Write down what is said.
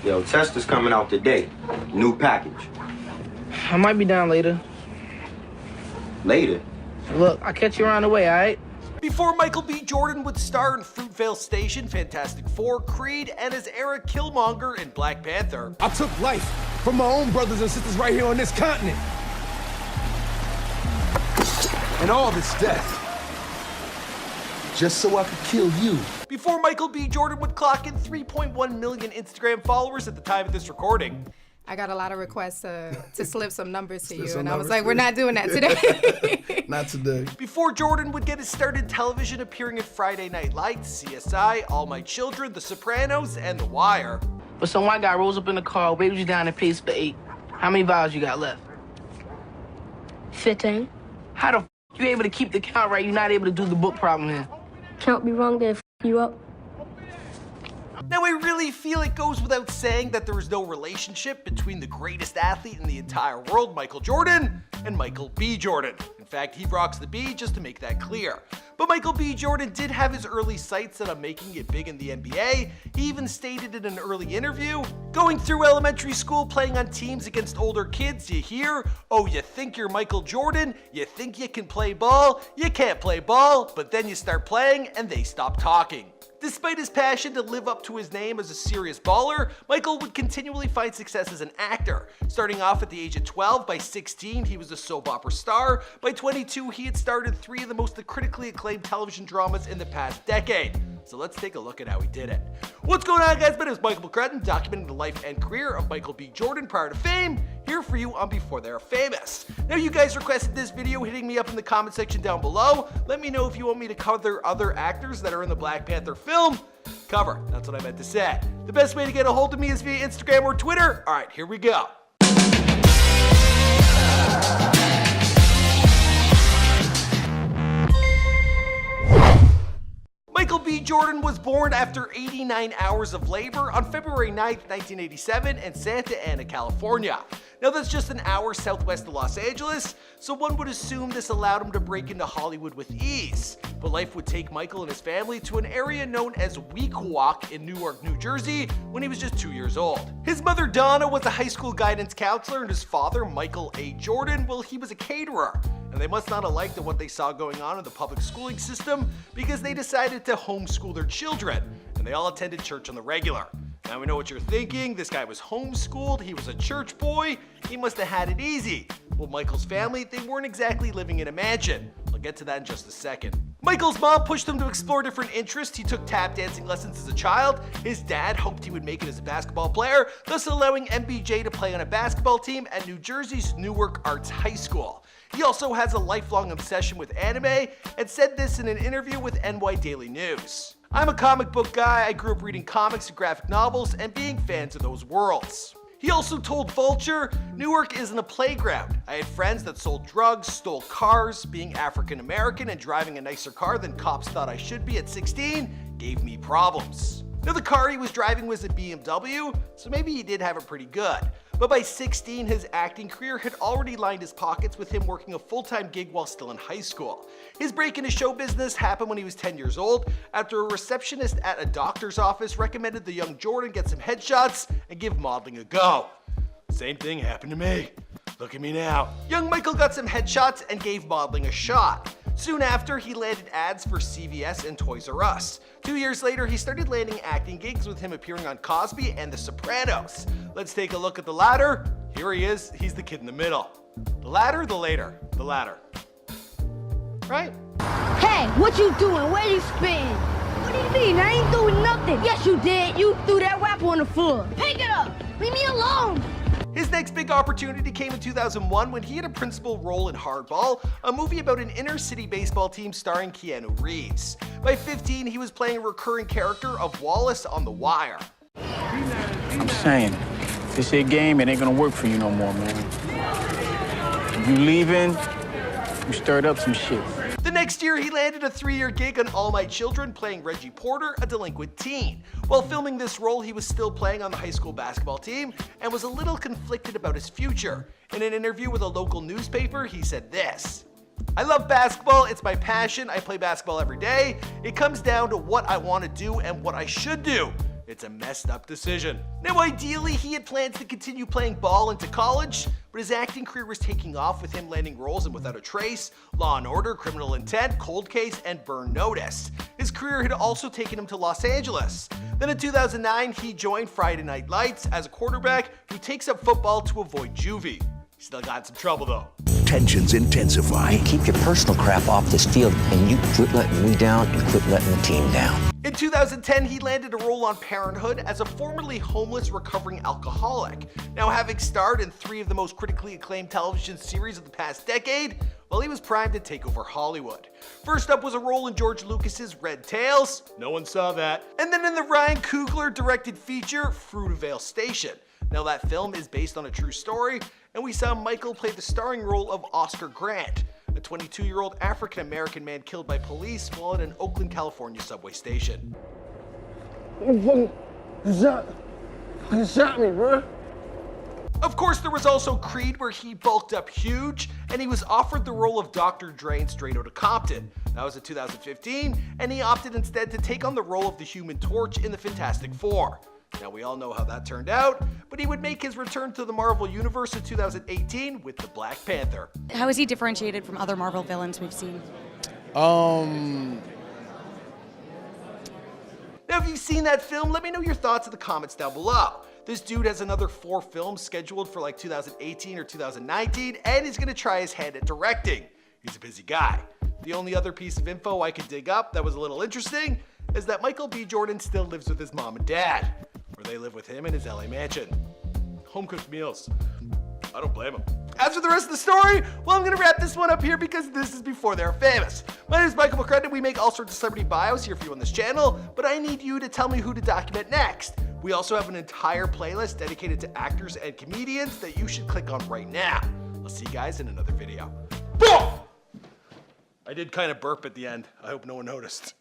Yo, Tester's coming out today. New package. I might be down later. Later? Look, I'll catch you around the way, alright? Before Michael B. Jordan would star in Fruitvale Station, Fantastic Four, Creed, and as Eric Killmonger in Black Panther. I took life from my own brothers and sisters right here on this continent. And all this death, just so I could kill you. Before Michael B. Jordan would clock in 3.1 million Instagram followers at the time of this recording. I got a lot of requests to slip some numbers to you, and I was like, we're not doing that today. Not today. Before Jordan would get his start in television, appearing in Friday Night Lights, CSI, All My Children, The Sopranos, and The Wire. But some white guy rolls up in the car, waves you down and pays for 8. How many vials you got left? 15. How the f you able to keep the count right? You're not able to do the book problem here. Count be wrong, then f you up. Now, I really feel it goes without saying that there is no relationship between the greatest athlete in the entire world, Michael Jordan, and Michael B. Jordan. In fact, he rocks the B, just to make that clear. But Michael B. Jordan did have his early sights set on making it big in the NBA. He even stated in an early interview, going through elementary school playing on teams against older kids, you hear, oh, you think you're Michael Jordan? You think you can play ball? You can't play ball, but then you start playing and they stop talking. Despite his passion to live up to his name as a serious baller, Michael would continually find success as an actor. Starting off at the age of 12, by 16 he was a soap opera star. By 22 he had starred in 3 of the most critically acclaimed television dramas in the past decade. So let's take a look at how he did it. What's going on, guys? My name is Michael McCrutton, documenting the life and career of Michael B. Jordan prior to fame, here for you on Before They're Famous. Now, you guys requested this video, hitting me up in the comment section down below. Let me know if you want me to cover other actors that are in the Black Panther film. Cover, that's what I meant to say. The best way to get a hold of me is via Instagram or Twitter. All right, here we go. Michael B. Jordan was born after 89 hours of labor on February 9th, 1987 in Santa Ana, California. Now, that's just an hour southwest of Los Angeles, so one would assume this allowed him to break into Hollywood with ease. But life would take Michael and his family to an area known as Weehawken in Newark, New Jersey, when he was just 2 years old. His mother, Donna, was a high school guidance counselor, and his father, Michael A. Jordan, well, he was a caterer. And they must not have liked what they saw going on in the public schooling system, because they decided to homeschool their children, and they all attended church on the regular. Now, we know what you're thinking. This guy was homeschooled, he was a church boy, he must have had it easy. Well, Michael's family, they weren't exactly living in a mansion. I'll get to that in just a second. Michael's mom pushed him to explore different interests. He took tap dancing lessons as a child. His dad hoped he would make it as a basketball player, thus allowing MBJ to play on a basketball team at New Jersey's Newark Arts High School. He also has a lifelong obsession with anime and said this in an interview with NY Daily News. I'm a comic book guy. I grew up reading comics and graphic novels and being fans of those worlds. He also told Vulture, Newark isn't a playground. I had friends that sold drugs, stole cars. Being African American and driving a nicer car than cops thought I should be at 16 gave me problems. Now, the car he was driving was a BMW, so maybe he did have it pretty good. But by 16, his acting career had already lined his pockets with him working a full-time gig while still in high school. His break into show business happened when he was 10 years old, after a receptionist at a doctor's office recommended the young Jordan get some headshots and give modeling a go. Same thing happened to me. Look at me now. Young Michael got some headshots and gave modeling a shot. Soon after, he landed ads for CVS and Toys R Us. 2 years later, he started landing acting gigs, with him appearing on Cosby and The Sopranos. Let's take a look at the latter. Here he is. He's the kid in the middle. The latter, the later. The latter. Right? Hey, what you doing? Where you spin? What do you mean? I ain't doing nothing. Yes, you did. You threw that rapper on the floor. Pick it up. Leave me alone. His next big opportunity came in 2001 when he had a principal role in Hardball, a movie about an inner-city baseball team starring Keanu Reeves. By 15, he was playing a recurring character of Wallace on The Wire. I'm saying, this here game, it ain't gonna work for you no more, man. You leaving, you stirred up some shit. The next year, he landed a 3-year gig on All My Children, playing Reggie Porter, a delinquent teen. While filming this role, he was still playing on the high school basketball team and was a little conflicted about his future. In an interview with a local newspaper, he said this: "I love basketball, it's my passion, I play basketball every day. It comes down to what I want to do and what I should do. It's a messed up decision. Now ideally, he had plans to continue playing ball into college, but his acting career was taking off with him landing roles in Without a Trace, Law & Order, Criminal Intent, Cold Case, and Burn Notice. His career had also taken him to Los Angeles. Then in 2009, he joined Friday Night Lights as a quarterback who takes up football to avoid juvie. He still got in some trouble though. Tensions intensify. Keep your personal crap off this field, and you quit letting me down and quit letting the team down. In 2010, he landed a role on Parenthood as a formerly homeless recovering alcoholic. Now, having starred in 3 of the most critically acclaimed television series of the past decade, well, he was primed to take over Hollywood. First up was a role in George Lucas's Red Tails. No one saw that. And then in the Ryan Coogler directed feature, Fruitvale Station. Now, that film is based on a true story, and we saw Michael play the starring role of Oscar Grant, a 22-year-old African-American man killed by police while at an Oakland, California subway station. You shot me, bro. Of course, there was also Creed, where he bulked up huge, and he was offered the role of Dr. Dre in Straight Outta Compton. That was in 2015, and he opted instead to take on the role of the Human Torch in the Fantastic Four. Now, we all know how that turned out, but he would make his return to the Marvel Universe in 2018 with the Black Panther. How is he differentiated from other Marvel villains we've seen? Now, if you've seen that film, let me know your thoughts in the comments down below. This dude has another 4 films scheduled for like 2018 or 2019, and he's gonna try his hand at directing. He's a busy guy. The only other piece of info I could dig up that was a little interesting is that Michael B. Jordan still lives with his mom and dad, where they live with him in his LA mansion. Home-cooked meals. I don't blame him. As for the rest of the story, well, I'm gonna wrap this one up here because this is before they're famous. My name is Michael McCrudden. We make all sorts of celebrity bios here for you on this channel, but I need you to tell me who to document next. We also have an entire playlist dedicated to actors and comedians that you should click on right now. I'll see you guys in another video. Boom! I did kind of burp at the end. I hope no one noticed.